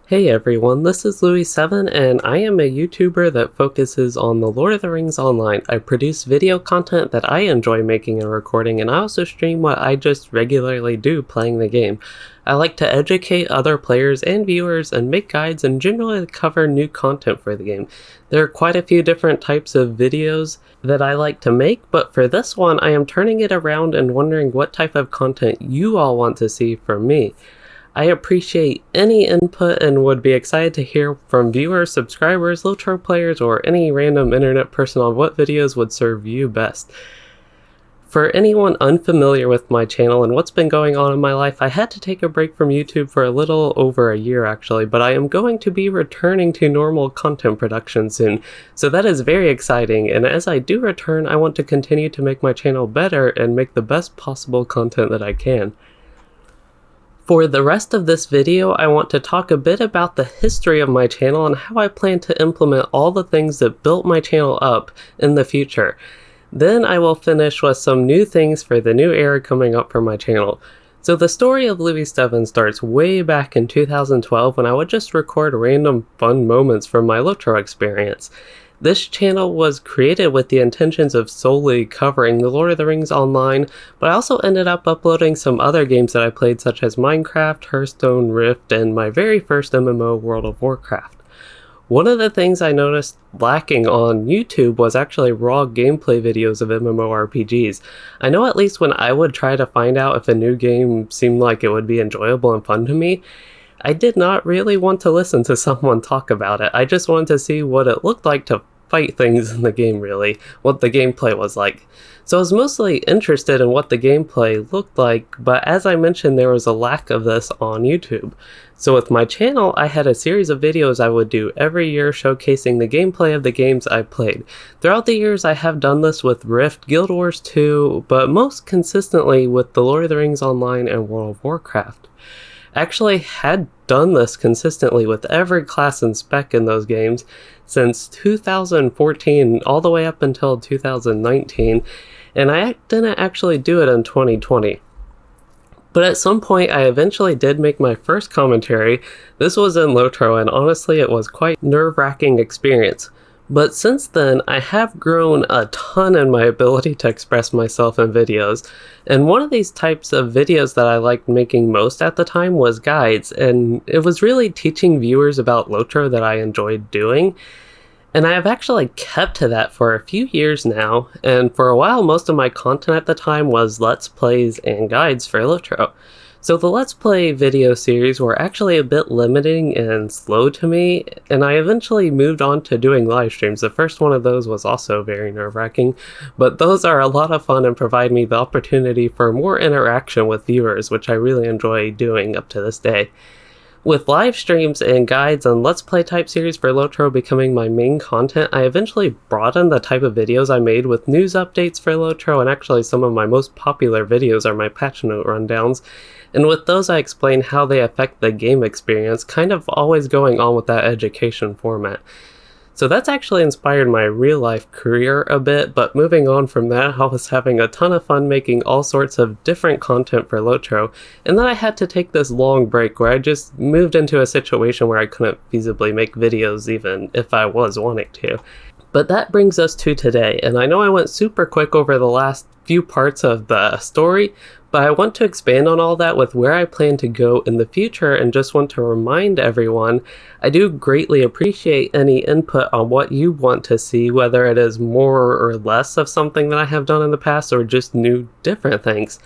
Hey everyone, this is Louis7 and I am a YouTuber that focuses on the Lord of the Rings Online. I produce video content that I enjoy making and recording, and I also stream what I just regularly do playing the game. I like to educate other players and viewers and make guides and generally cover new content for the game. There are quite a few different types of videos that I like to make, but for this one I am turning it around and wondering what type of content you all want to see from me. I appreciate any input and would be excited to hear from viewers, subscribers, LOTRO players, or any random internet person on what videos would serve you best. For anyone unfamiliar with my channel and what's been going on in my life, I had to take a break from YouTube for a little over a year actually, but I am going to be returning to normal content production soon, so that is very exciting, and as I do return, I want to continue to make my channel better and make the best possible content that I can. For the rest of this video, I want to talk a bit about the history of my channel and how I plan to implement all the things that built my channel up in the future. Then I will finish with some new things for the new era coming up for my channel. So the story of Louis7 starts way back in 2012 when I would just record random fun moments from my LOTRO experience. This channel was created with the intentions of solely covering the Lord of the Rings Online, but I also ended up uploading some other games that I played such as Minecraft, Hearthstone, Rift, and my very first MMO, World of Warcraft. One of the things I noticed lacking on YouTube was actually raw gameplay videos of MMORPGs. I know at least when I would try to find out if a new game seemed like it would be enjoyable and fun to me, I did not really want to listen to someone talk about it. I just wanted to see what it looked like to fight things in the game, really, what the gameplay was like. So I was mostly interested in what the gameplay looked like, but as I mentioned, there was a lack of this on YouTube. So with my channel, I had a series of videos I would do every year showcasing the gameplay of the games I played. Throughout the years, I have done this with Rift, Guild Wars 2, but most consistently with the Lord of the Rings Online and World of Warcraft. Actually had done this consistently with every class and spec in those games since 2014 all the way up until 2019, and I didn't actually do it in 2020. But at some point I eventually did make my first commentary. This was in LOTRO, and honestly it was quite nerve-wracking experience. But since then, I have grown a ton in my ability to express myself in videos, and one of these types of videos that I liked making most at the time was guides, and it was really teaching viewers about LOTRO that I enjoyed doing. And I have actually kept to that for a few years now, and for a while most of my content at the time was Let's Plays and guides for LOTRO. So the Let's Play video series were actually a bit limiting and slow to me, and I eventually moved on to doing live streams. The first one of those was also very nerve-wracking, but those are a lot of fun and provide me the opportunity for more interaction with viewers, which I really enjoy doing up to this day. With live streams and guides and Let's Play type series for LOTRO becoming my main content, I eventually broadened the type of videos I made with news updates for LOTRO, and actually some of my most popular videos are my patch note rundowns. And with those I explain how they affect the game experience, kind of always going on with that education format. So that's actually inspired my real life career a bit, but moving on from that, I was having a ton of fun making all sorts of different content for LOTRO, and then I had to take this long break where I just moved into a situation where I couldn't feasibly make videos even if I was wanting to. But that brings us to today, and I know I went super quick over the last few parts of the story, but I want to expand on all that with where I plan to go in the future, and just want to remind everyone I do greatly appreciate any input on what you want to see, whether it is more or less of something that I have done in the past or just new different things.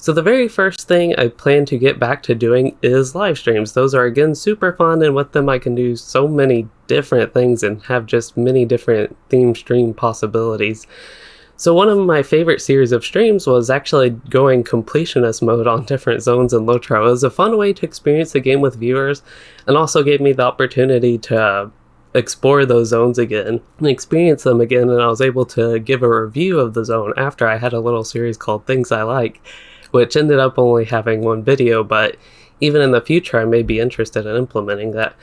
So the very first thing I plan to get back to doing is live streams. Those are again super fun, and with them I can do so many different things and have just many different theme stream possibilities. So one of my favorite series of streams was actually going completionist mode on different zones in LOTRO. It was a fun way to experience the game with viewers, and also gave me the opportunity to explore those zones again and experience them again, and I was able to give a review of the zone after I had a little series called Things I Like, which ended up only having one video, but even in the future I may be interested in implementing that.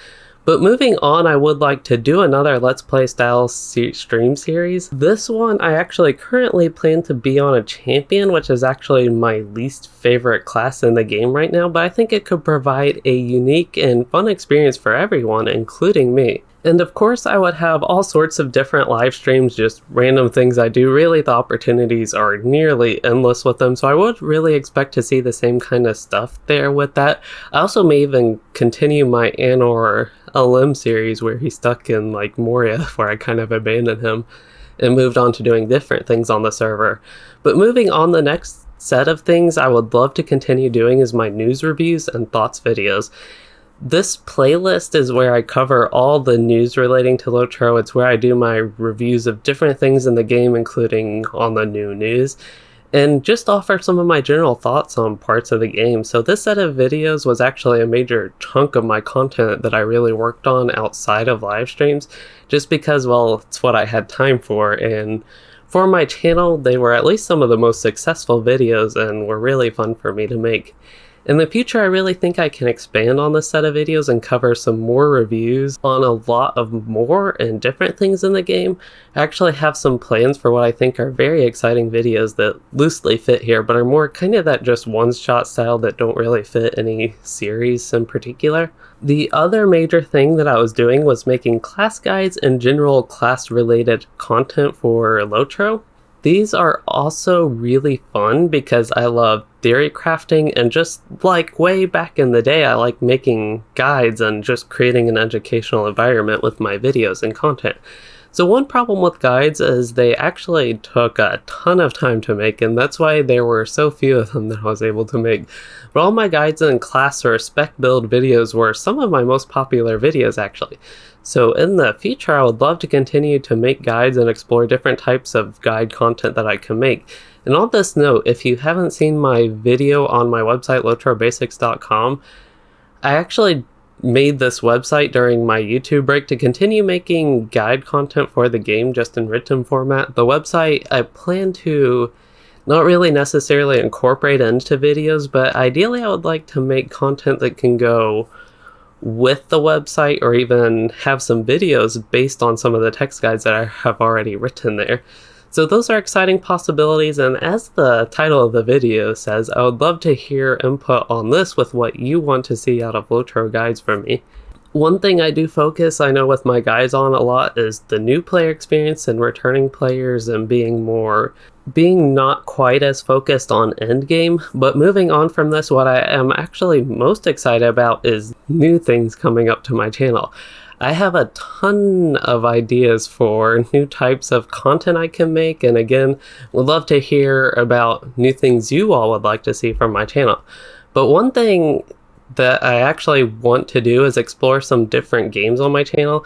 But moving on, I would like to do another Let's Play style stream series. This one, I actually currently plan to be on a champion, which is actually my least favorite class in the game right now, but I think it could provide a unique and fun experience for everyone, including me. And of course, I would have all sorts of different live streams, just random things I do. Really, the opportunities are nearly endless with them, so I would really expect to see the same kind of stuff there with that. I also may even continue my Anor LM series where he's stuck in like Moria, where I kind of abandoned him and moved on to doing different things on the server. But moving on, the next set of things I would love to continue doing is my news reviews and thoughts videos. This playlist is where I cover all the news relating to LOTRO. It's where I do my reviews of different things in the game, including on the new news, and just offer some of my general thoughts on parts of the game. So this set of videos was actually a major chunk of my content that I really worked on outside of live streams, just because, well, it's what I had time for, and for my channel, they were at least some of the most successful videos and were really fun for me to make. In the future, I really think I can expand on this set of videos and cover some more reviews on a lot of more and different things in the game. I actually have some plans for what I think are very exciting videos that loosely fit here, but are more kind of that just one-shot style that don't really fit any series in particular. The other major thing that I was doing was making class guides and general class-related content for LOTRO. These are also really fun because I love theory crafting, and just like way back in the day, I like making guides and just creating an educational environment with my videos and content. So one problem with guides is they actually took a ton of time to make, and that's why there were so few of them that I was able to make. But all my guides and class or spec build videos were some of my most popular videos actually. So in the future, I would love to continue to make guides and explore different types of guide content that I can make. And on this note, if you haven't seen my video on my website, LOTRObasics.com, I actually made this website during my YouTube break to continue making guide content for the game just in written format. The website I plan to not really necessarily incorporate into videos, but ideally I would like to make content that can go with the website, or even have some videos based on some of the text guides that I have already written there. So those are exciting possibilities, and as the title of the video says, I would love to hear input on this with what you want to see out of LOTRO guides from me. One thing I do focus, I know, with my guides on a lot is the new player experience and returning players, and being not quite as focused on endgame. But moving on from this, what I am actually most excited about is new things coming up to my channel. I have a ton of ideas for new types of content I can make, and again, would love to hear about new things you all would like to see from my channel. But one thing that I actually want to do is explore some different games on my channel.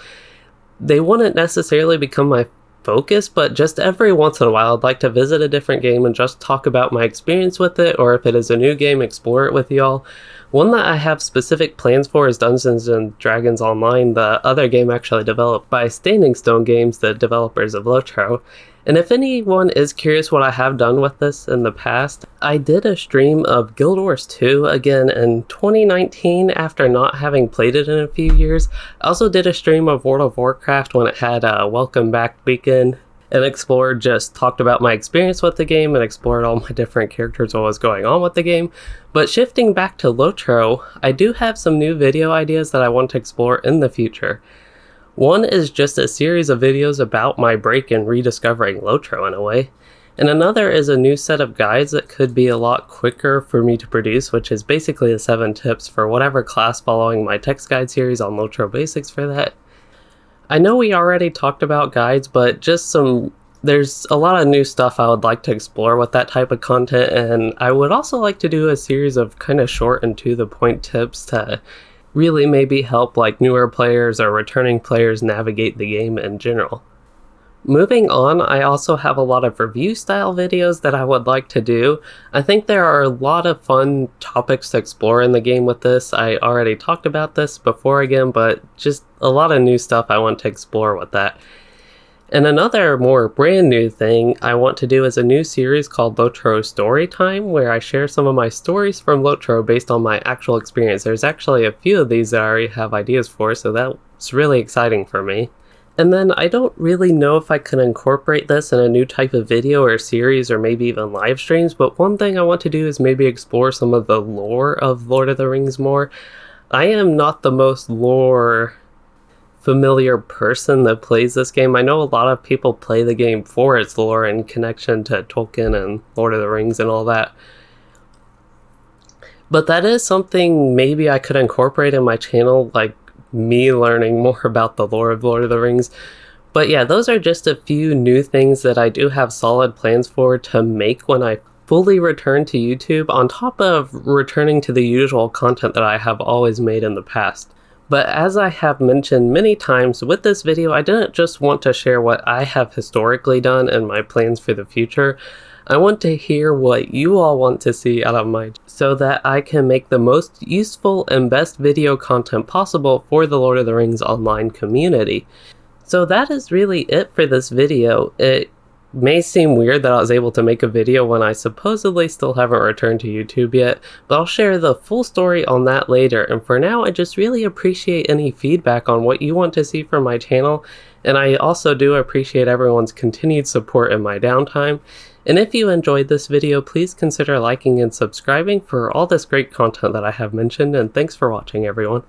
They wouldn't necessarily become my focus, but just every once in a while I'd like to visit a different game and just talk about my experience with it, or if it is a new game, explore it with y'all. One that I have specific plans for is Dungeons and Dragons Online, the other game actually developed by Standing Stone Games, the developers of LOTRO. And if anyone is curious what I have done with this in the past, I did a stream of Guild Wars 2 again in 2019 after not having played it in a few years. I also did a stream of World of Warcraft when it had a Welcome Back weekend, and talked about my experience with the game and explored all my different characters, what was going on with the game. But shifting back to LOTRO, I do have some new video ideas that I want to explore in the future. One is just a series of videos about my break and rediscovering LOTRO in a way. And another is a new set of guides that could be a lot quicker for me to produce, which is basically the 7 tips for whatever class following my text guide series on LOTRO Basics for that. I know we already talked about guides, but there's a lot of new stuff I would like to explore with that type of content, and I would also like to do a series of kind of short and to the point tips to really maybe help like newer players or returning players navigate the game in general. Moving on, I also have a lot of review style videos that I would like to do. I think there are a lot of fun topics to explore in the game with this. I already talked about this before again, but just a lot of new stuff I want to explore with that. And another more brand new thing I want to do is a new series called LOTRO Storytime, where I share some of my stories from LOTRO based on my actual experience. There's actually a few of these that I already have ideas for, so that's really exciting for me. And then I don't really know if I can incorporate this in a new type of video or series or maybe even live streams, but one thing I want to do is maybe explore some of the lore of Lord of the Rings more. I am not the most lore familiar person that plays this game. I know a lot of people play the game for its lore and connection to Tolkien and Lord of the Rings and all that. But that is something maybe I could incorporate in my channel, like me learning more about the lore of Lord of the Rings. But yeah, those are just a few new things that I do have solid plans for to make when I fully return to YouTube, on top of returning to the usual content that I have always made in the past. But as I have mentioned many times with this video, I didn't just want to share what I have historically done and my plans for the future. I want to hear what you all want to see out of my so that I can make the most useful and best video content possible for the Lord of the Rings online community. So that is really it for this video. It may seem weird that I was able to make a video when I supposedly still haven't returned to YouTube yet, but I'll share the full story on that later, and for now I just really appreciate any feedback on what you want to see from my channel, and I also do appreciate everyone's continued support in my downtime. And if you enjoyed this video, please consider liking and subscribing for all this great content that I have mentioned, and thanks for watching everyone.